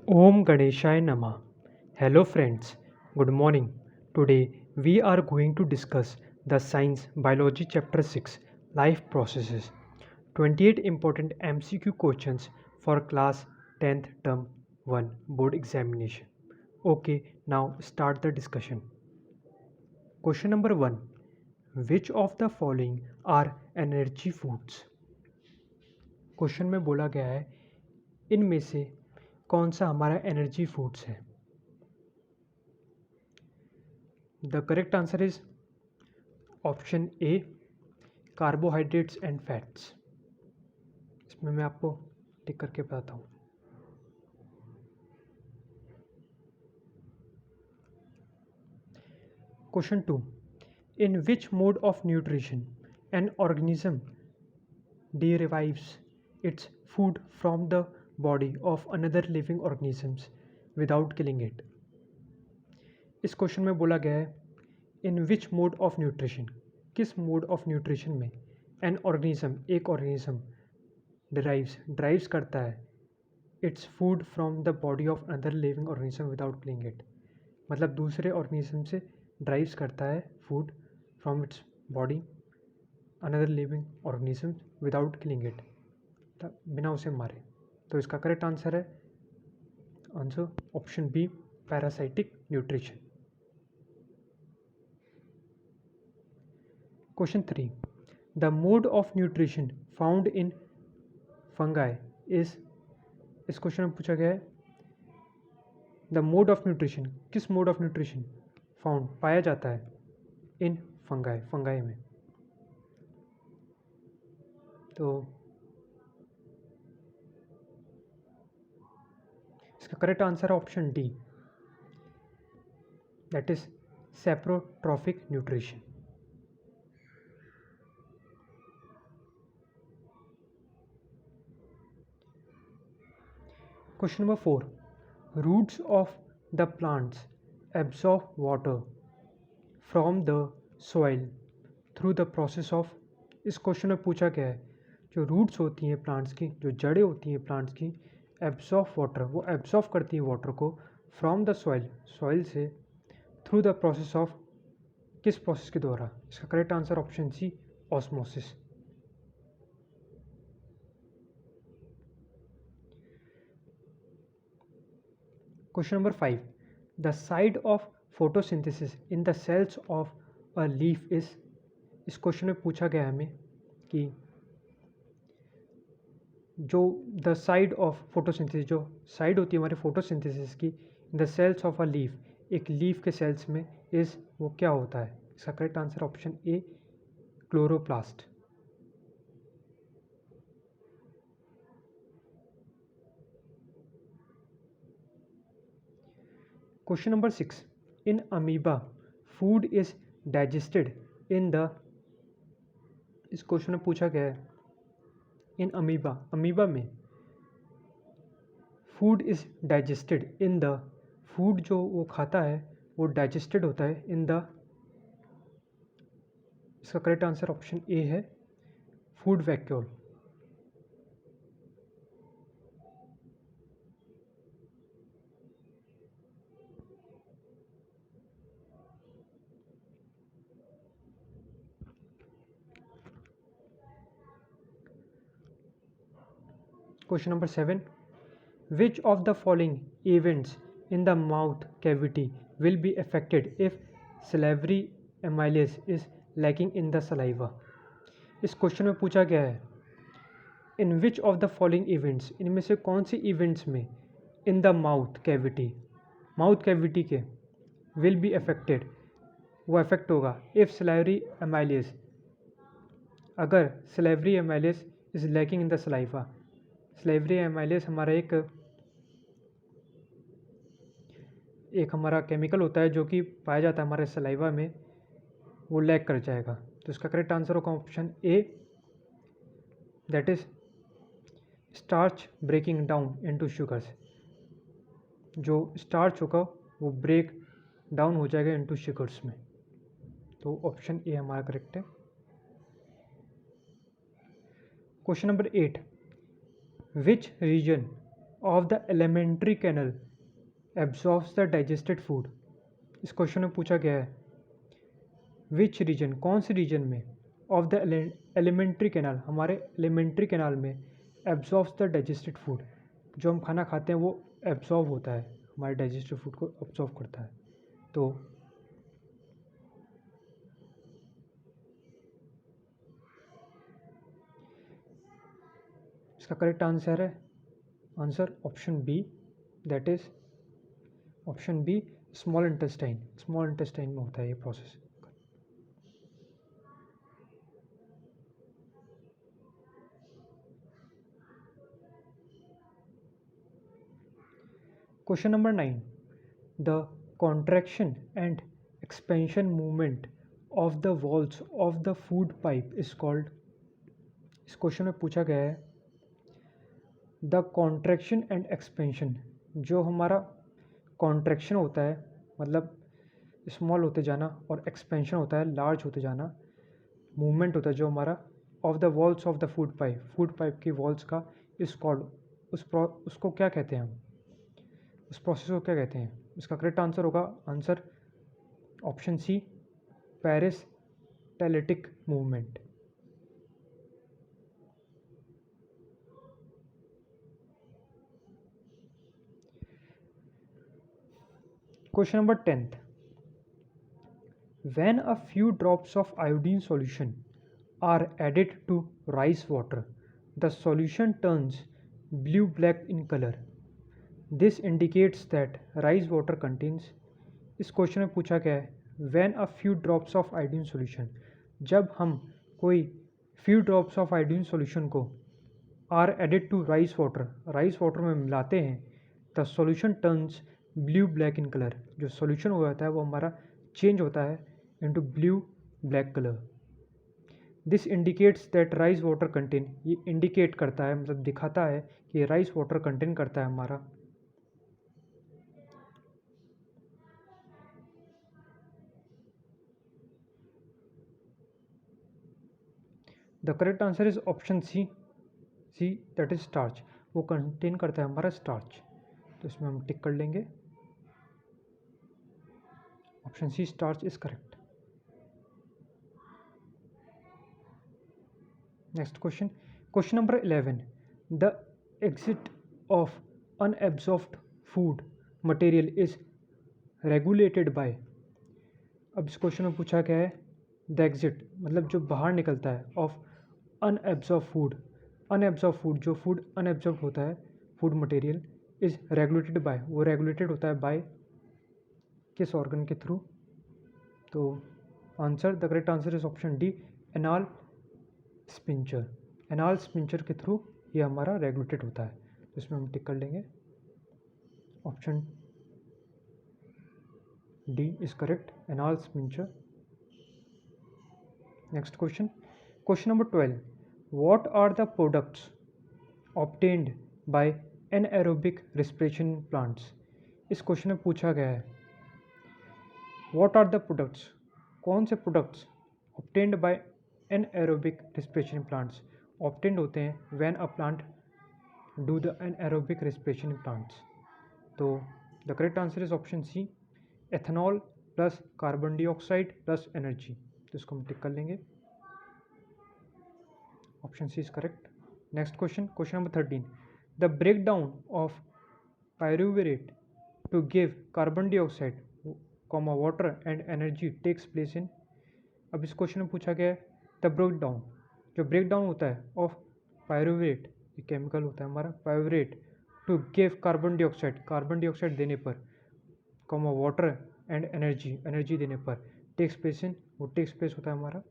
Om Ganeshaya Namah. Hello friends, good morning. Today we are going to discuss the Science Biology Chapter 6 Life Processes. 28 important MCQ questions for class 10th term 1 board examination. Okay, now start the discussion. Question number 1. Which of the following are energy foods? Question में बोला गया है इनमें से कौन सा हमारा energy foods है. The correct answer is option A, carbohydrates and fats. इसमें मैं आपको टिक करके बताता हूँ. Question 2. In which mode of nutrition an organism derives its food from the body of another living organisms without killing it. इस question में बोला गया है in which mode of nutrition, किस मोड ऑफ न्यूट्रिशन में एन ऑर्गेनिज्म, एक organism drives करता है its food from the body of another living organism without killing it. मतलब दूसरे ऑर्गेनिज्म से ड्राइव्स करता है food from its body another living organism without killing it, बिना उसे मारे. तो इसका करेक्ट आंसर है answer option B, parasitic nutrition. Question 3. The mode of nutrition found in fungi is. इस क्वेश्चन में पूछा गया है द मोड ऑफ न्यूट्रिशन, किस मोड ऑफ न्यूट्रिशन फाउंड पाया जाता है इन फंगाई में. तो इसका करेक्ट आंसर है option D, that is saprotrophic nutrition. Question number 4. Roots of the plants absorb water from the soil through the process of. इस question में पूछा गया है जो रूट्स होती हैं प्लांट्स की, जो जड़ें होती हैं प्लांट्स की, एब्जॉर्ब वाटर, वो एब्जॉर्ब करती हैं वाटर को फ्रॉम द सॉइल से थ्रू द प्रोसेस ऑफ. किस प्रोसेस के द्वारा. इसका correct answer option C, osmosis. Question number 5. The side of photosynthesis in the cells of a leaf is. इस क्वेश्चन में पूछा गया है हमें कि जो द साइड ऑफ फोटोसिंथेसिस, जो साइड होती है हमारे फोटोसिंथेसिस की in the cells of a leaf, एक लीफ के सेल्स में इज, वो क्या होता है. इसका correct answer option A, chloroplast. Question number 6. In amoeba food is digested in the. इस क्वेश्चन में पूछा गया है इन अमीबा में food is digested in the. Food जो वो खाता है वो डाइजेस्टेड होता है इन द. इसका करेक्ट आंसर ऑप्शन ए है, food vacuole. Question number 7. Which of the following events in the mouth cavity will be affected if salivary amylase is lacking in the saliva. इस क्वेश्चन में पूछा गया है in which of the following events, इनमें से कौन सी events में इन द माउथ कैविटी के विल बी अफेक्टेड, वो अफेक्ट होगा इफ सलाइवरी एमाइलेज, अगर salivary amylase is lacking in the saliva. Salivary amylase हमारा एक हमारा केमिकल होता है जो कि पाया जाता है हमारे सलाइवा में, वो लैक कर जाएगा. तो इसका करेक्ट आंसर होगा option A, that is starch breaking down into sugars. जो स्टार्च होगा वो ब्रेक डाउन हो जाएगा इनटू शुगर्स में. तो ऑप्शन ए हमारा करेक्ट है. Question number 8. Which region of the alimentary canal absorbs the digested food. इस क्वेश्चन में पूछा गया है विच रीजन, कौन सी रीजन में ऑफ द एलिमेंट्री कैनाल, हमारे एलिमेंट्री कैनाल में एब्जॉर्ब्स द डाइजेस्टेड फूड, जो हम खाना खाते हैं वो एब्जॉर्ब होता है, हमारे डाइजेस्टेड फूड को एब्जॉर्ब करता है। तो इसका करेक्ट आंसर है option B, that is option B, small intestine. Small intestine में होता है ये process. Question number 9, the contraction and expansion movement of the walls of the food pipe is called. इस क्वेश्चन में पूछा गया है द कॉन्ट्रैक्शन एंड एक्सपेंशन, जो हमारा कॉन्ट्रैक्शन होता है मतलब स्मॉल होते जाना और एक्सपेंशन होता है लार्ज होते जाना, मूवमेंट होता है जो हमारा of the walls of the food pipe की वॉल्स का इज कॉल्ड, उसको क्या कहते हैं हम, उस प्रोसेस को क्या कहते हैं। इसका करेक्ट आंसर होगा answer option C, peristaltic movement. Question number 10, when a few drops of iodine solution are added to rice water, the solution turns blue-black in color. This indicates that rice water contains। इस question में पूछा गया है when a few drops of iodine solution, जब हम कोई few drops of iodine solution को are added to rice water में मिलाते हैं, the solution turns blue black in color, जो solution हो जाता है वो हमारा चेंज होता है into blue black color। This indicates that rice water contain, ये इंडिकेट करता है मतलब दिखाता है कि राइस वाटर कंटेन करता है हमारा the correct answer is option C, that is starch. वो कंटेन करता है हमारा स्टार्च, तो इसमें हम टिक कर लेंगे, option C starch is correct. Next question, question number 11, the exit of unabsorbed food material is regulated by. अब इस क्वेश्चन में पूछा गया है द एग्जिट मतलब जो बाहर निकलता है ऑफ अनएब्जॉर्ब फूड, जो फूड अनएब्जॉर्ब होता है food material is regulated bye, वो रेगुलेटेड होता है बाय किस ऑर्गन के थ्रू। तो answer, the correct answer is option D, anal sphincter. Anal sphincter के थ्रू ये हमारा रेगुलेटेड होता है, तो इसमें हम टिक कर लेंगे, option D is correct, anal sphincter. Next question, question number 12, what are the products obtained by anaerobic respiration plants। इस क्वेश्चन में पूछा गया है what are the products, कौन से products obtained by anaerobic respiration plants obtained होते हैं when a plant do the anaerobic respiration plants। तो the correct answer is option C, ethanol plus carbon dioxide plus energy, तो इसको हम tick कर लेंगे, option C is correct. Next question, question number 13, the break down of pyruvate to give carbon dioxide comma water and energy takes place in. अब इस question में पूछा गया है द ब्रेक डाउन, जो ब्रेक डाउन होता है ऑफ पायरुवेट, ये केमिकल होता है हमारा pyruvate, to give carbon dioxide देने पर कॉमा वाटर एंड एनर्जी देने पर टेक्स प्लेस इन, वो टेक्स प्लेस होता है हमारा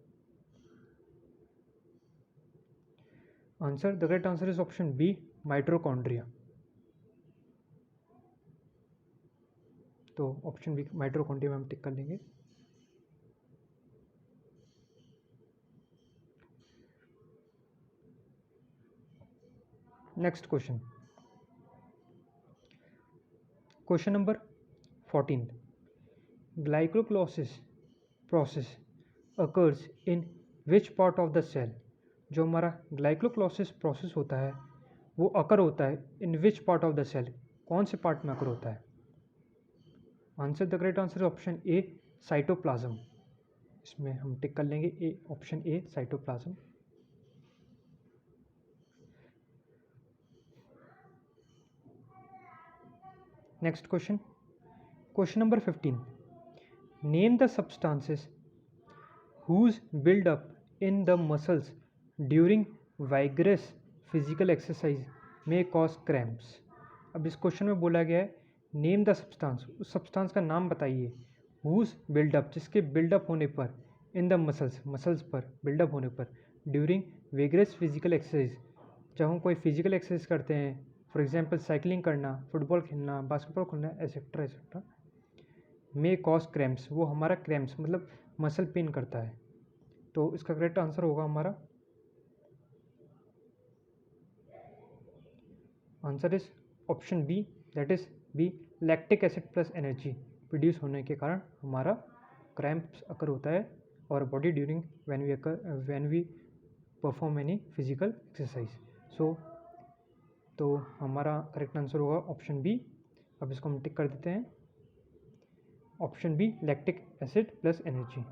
answer, the correct answer is option B, mitochondria. तो ऑप्शन बी माइटोकॉन्ड्रिया में हम टिक कर लेंगे। Next question, question number 14, glycolysis process occurs in which part of the cell. जो हमारा ग्लाइकोलाइसिस प्रोसेस होता है वो अकर होता है in which part of the cell, कौन से पार्ट में अकर होता है? Answer, the correct answer option A cytoplasm. इसमें हम टिक कर लेंगे A, option A cytoplasm. Next question, question number 15, name the substances whose build up in the muscles during vigorous physical exercise may cause cramps। अब इस question में बोला गया है नेम द सब्सटेंस, उस सब्सटेंस का नाम बताइए, whose build-up, जिसके बिल्डअप होने पर, इन द मसल्स, मसल्स पर बिल्डअप होने पर, ड्यूरिंग विगरस फिजिकल एक्सरसाइज, जब हम कोई फिजिकल एक्सरसाइज करते हैं, फॉर एग्जांपल साइकिलिंग करना, फुटबॉल खेलना, बास्केटबॉल खेलना, etcetera etcetera, may cause cramps, वो हमारा क्रैम्प्स मतलब मसल पेन करता है। तो इसका करेक्ट आंसर होगा हमारा, answer is option B, that is B, lactic acid plus energy produce होने के कारण हमारा क्रैम्प्स अकर होता है और body during when we perform any physical exercise. So तो हमारा करेक्ट आंसर होगा ऑप्शन बी। अब इसको हम टिक कर देते हैं, option B lactic acid plus energy.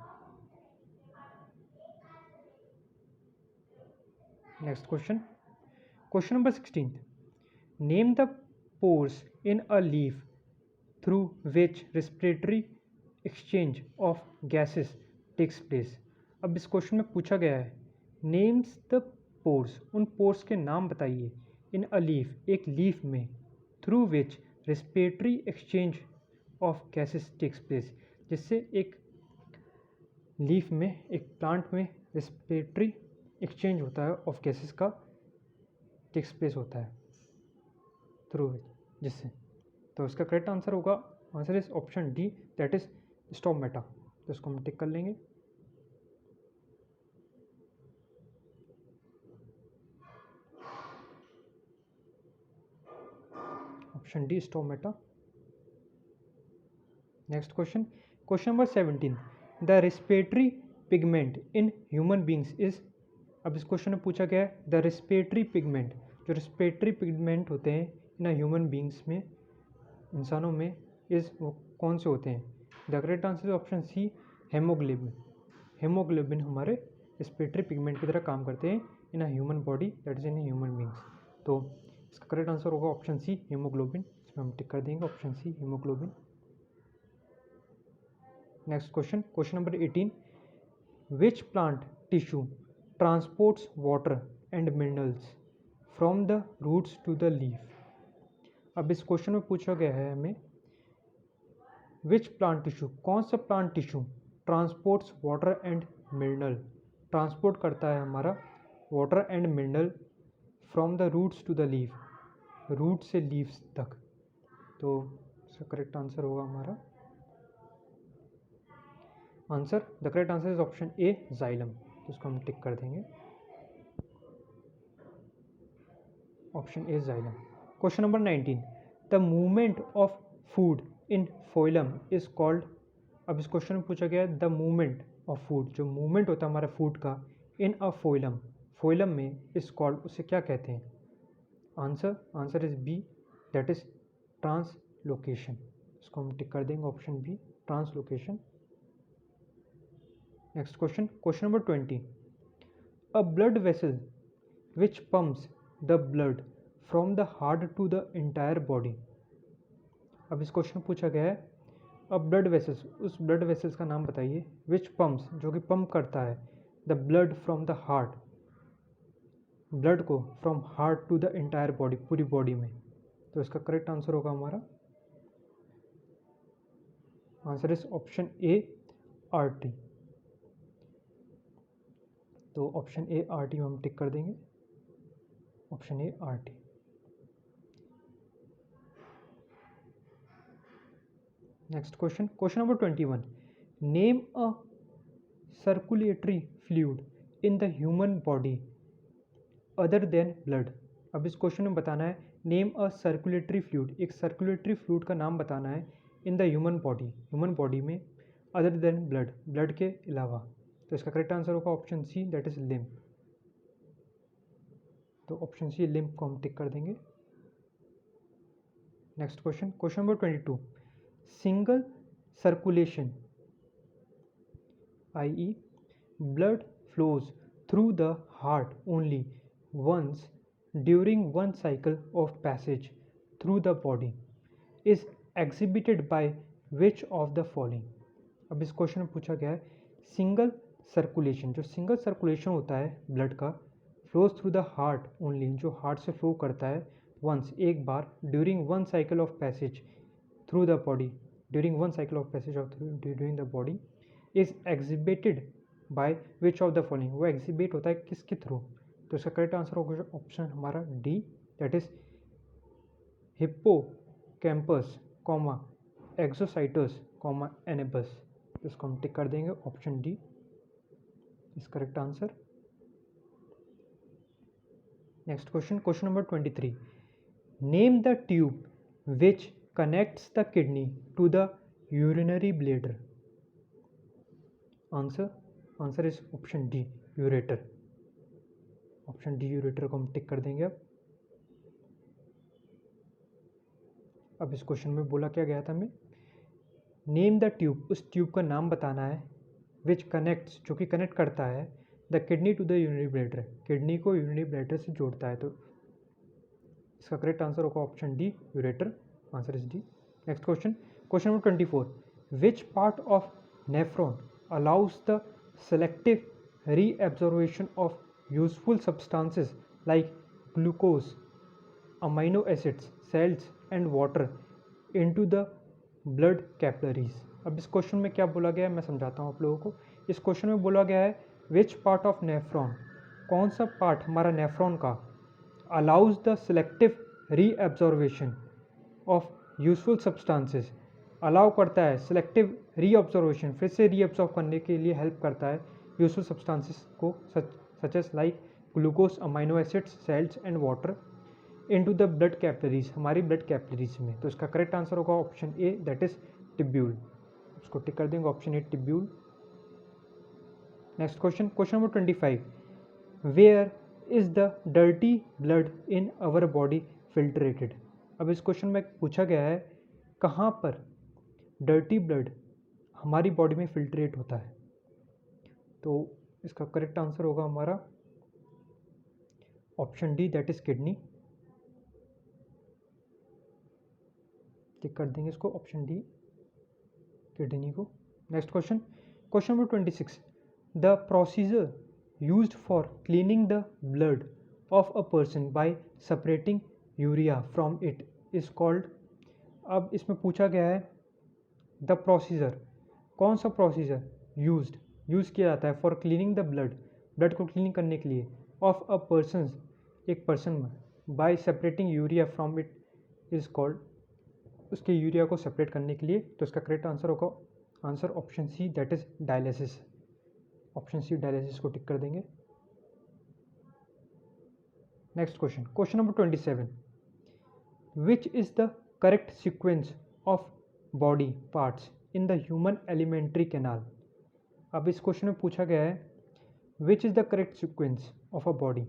Next question, question number 16, name the pores in a leaf through which respiratory exchange of gases takes place. अब इस क्वेश्चन में पूछा गया है नेम्स द पोर्स, उन पोर्स के नाम बताइए, इन अ लीफ, एक लीफ में, through which respiratory exchange of gases takes place, जिससे एक लीफ में, एक प्लांट में रेस्पिरेटरी एक्सचेंज होता है ऑफ गैसेस का टेक्स प्लेस होता है, थ्रू विच, जिससे। तो इसका करेक्ट आंसर होगा, answer is option D, that is stomata. तो इसको हम टिक कर लेंगे, option D stomata. Next question, question number 17, the respiratory pigment in human beings is. अब इस क्वेश्चन में पूछा गया है द रेस्पिरेटरी पिगमेंट, जो रेस्पिरेटरी पिगमेंट होते हैं इन ह्यूमन बींग्स में, इंसानों में, इज वो कौन से होते हैं? The correct answer is option C haemoglobin. Haemoglobin हमारे रेस्पिरेटरी पिगमेंट की तरह काम करते हैं in a human body, that is in human beings. तो इसका करेक्ट आंसर होगा ऑप्शन सी हेमोग्लोबिन। इसमें हम टिक कर देंगे option C haemoglobin. Next question, question number 18, which plant tissue transports water and minerals from the roots to the leaf. अब इस question में पूछा गया है हमें विच प्लांट टिश्यू, कौन सा plant tissue transports water and mineral, transport करता है हमारा water and mineral from the roots to the leaf, root से लीव्स तक। तो इसका करेक्ट आंसर होगा हमारा, answer, the correct answer is option A xylem. तो इसको हम टिक कर देंगे, option A xylem. Question number 19, the movement of food in phloem is called. अब इस क्वेश्चन में पूछा गया है द मूवमेंट ऑफ फूड, जो मूवमेंट होता है हमारा फूड का इन अ फोइलम, फोइलम में, इज कॉल्ड, उसे क्या कहते हैं? Answer, answer is B, that is translocation. इसको हम टिक कर देंगे option B translocation. Next question, question number 20, a blood vessel which pumps the blood from the heart to the entire body. अब इस क्वेश्चन में पूछा गया है अ ब्लड वेसल्स, उस ब्लड वेसल्स का नाम बताइए, विच पम्प्स, जो कि पंप करता है, the blood from the heart, blood को from heart to the entire body, पूरी बॉडी में। तो इसका करेक्ट आंसर होगा हमारा, answer is option A artery. तो ऑप्शन ए आर्टरी हम टिक कर देंगे, option A artery. Next question, question number 21, name a circulatory fluid in the human body other than blood. अब इस क्वेश्चन में बताना है नेम अ सर्कुलेटरी फ्लूइड, एक सर्कुलेटरी फ्लूइड का नाम बताना है in the human body, human body में, अदर देन ब्लड, ब्लड के अलावा। तो इसका करेक्ट आंसर होगा option C, that is lymph. तो ऑप्शन सी लिम्फ को हम टिक कर देंगे। Next question, question number 22, single circulation i.e. blood flows through the heart only once during one cycle of passage through the body is exhibited by which of the following। अब इस question में पूछा गया है single circulation, जो single circulation होता है blood का, flows through the heart only, जो हार्ट से फ्लो करता है वंस, एक बार, during one cycle of passage through the body, during one cycle of passage of during the body, is exhibited by which of the following, वो exhibit होता है किसके थ्रू। तो इसका करेक्ट आंसर होगा ऑप्शन हमारा D, that is Hippocampus comma एक्सोसाइटस comma anabas. तो इसको हम टिक कर देंगे, option D is correct answer. Next question, question number 23, name the tube which connects the kidney to the urinary bladder. Answer is option D ureter. Option D ureter को हम tick कर देंगे। अब इस क्वेश्चन में बोला क्या गया था हमें, नेम द ट्यूब, उस ट्यूब का नाम बताना है, विच कनेक्ट्स, जो कि कनेक्ट करता है, the kidney to the urinary bladder, kidney को यूरिनरी ब्लैडर से जोड़ता है। तो इसका करेक्ट आंसर होगा option D ureter. Answer is D. Next question, question number 24, which part of nephron allows the selective reabsorption of useful substances like glucose, amino acids, salts and water into the blood capillaries। अब इस question में क्या बोला गया है मैं समझाता हूँ आप लोगों को। इस क्वेश्चन में बोला गया है विच पार्ट ऑफ नेफ्रॉन, कौन सा पार्ट हमारा नेफ्रॉन का, allows the selective reabsorption of useful substances, allow करता है सिलेक्टिव रीअब्जॉर्वेशन, फिर से रीअब्जॉर्ब करने के लिए हेल्प करता है यूजफुल सब्सटेंसेस को, such as like glucose, amino acids, salts and water into the blood capillaries, हमारी ब्लड कैपिलरीज में। तो इसका करेक्ट आंसर होगा option A, that is tubule. उसको टिक कर देंगे, option A tubule. Next question, question number 25, where is the dirty blood in our body filtered. अब इस क्वेश्चन में पूछा गया है कहाँ पर डर्टी ब्लड हमारी बॉडी में फिल्ट्रेट होता है। तो इसका करेक्ट आंसर होगा हमारा option D, that is kidney. Tick कर देंगे इसको, ऑप्शन डी किडनी को। Next question, question number 26, the procedure used for cleaning the blood of a person by separating urea from it is called. अब इसमें पूछा गया है द प्रोसीजर, कौन सा प्रोसीजर यूज़ किया जाता है फॉर क्लीनिंग द ब्लड को क्लीन करने के लिए, ऑफ अ पर्सन, एक पर्सन में, by separating urea from it is called, उसके यूरिया को सेपरेट करने के लिए। तो इसका करेक्ट आंसर होगा answer option C, that is dialysis. Option C dialysis को टिक कर देंगे। Next question, question number 27, which is the correct sequence of body parts in the human alimentary canal. अब इस क्वेश्चन में पूछा गया है which is the correct sequence of a body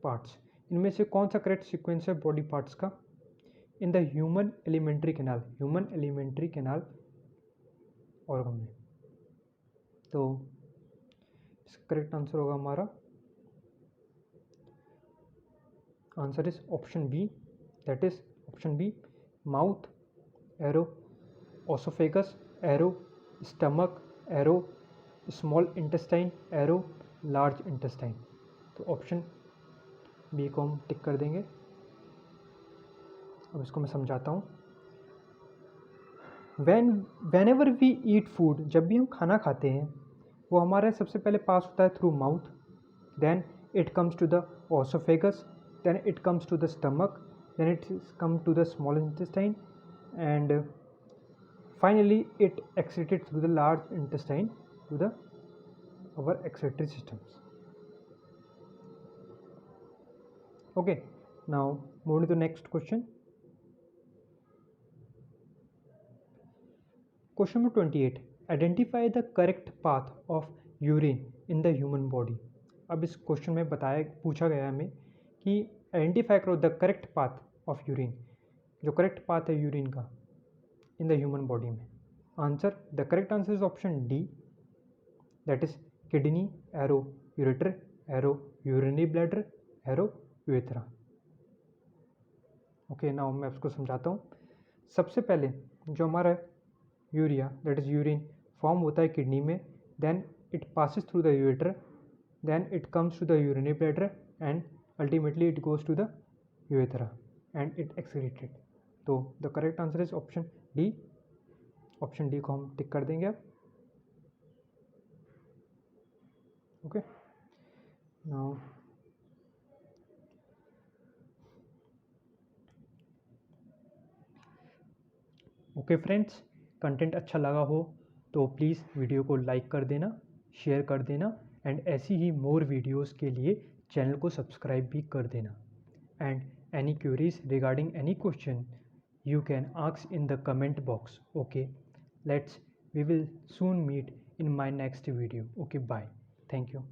parts, इनमें से कौन सा करेक्ट सीक्वेंस है बॉडी पार्ट्स का in the human alimentary canal, human alimentary canal organ में। तो इसका करेक्ट आंसर होगा हमारा answer is option B, that is option B, mouth, arrow oesophagus, arrow stomach, arrow small intestine, arrow large intestine. तो option B को हम tick कर देंगे। अब इसको मैं समझाता हूँ। whenever वी ईट फूड, जब भी हम खाना खाते हैं वो हमारे सबसे पहले पास होता है through mouth, then it comes to the oesophagus, then it comes to the stomach, then it come to the small intestine and finally it excreted through the large intestine to the our excretory systems. Okay, now moving to the next question. Question number 28, identify the correct path of urine in the human body। अब इस question में पूछा गया हमें कि identify करो the correct path of urine, जो correct path है यूरिन का इन द ह्यूमन बॉडी में। Answer, the correct answer is option D, that is kidney, arrow ureter, arrow urinary bladder, arrow urethra. Okay, now मैं उसको समझाता हूँ। सबसे पहले जो हमारा urea that is urine form होता है किडनी में, then it passes through the ureter, then it comes to the urinary bladder and ultimately it goes to the urethra and it excreted। तो the correct answer is option D। Option D को हम tick कर देंगे अब। Okay, now okay friends, content अच्छा लगा हो तो प्लीज़ वीडियो को लाइक कर देना, शेयर कर देना एंड ऐसी ही मोर वीडियोस के लिए चैनल को सब्सक्राइब भी कर देना। And any curies regarding any question you can ask in the comment box। okay, we will soon meet in my next video। okay, bye, thank you।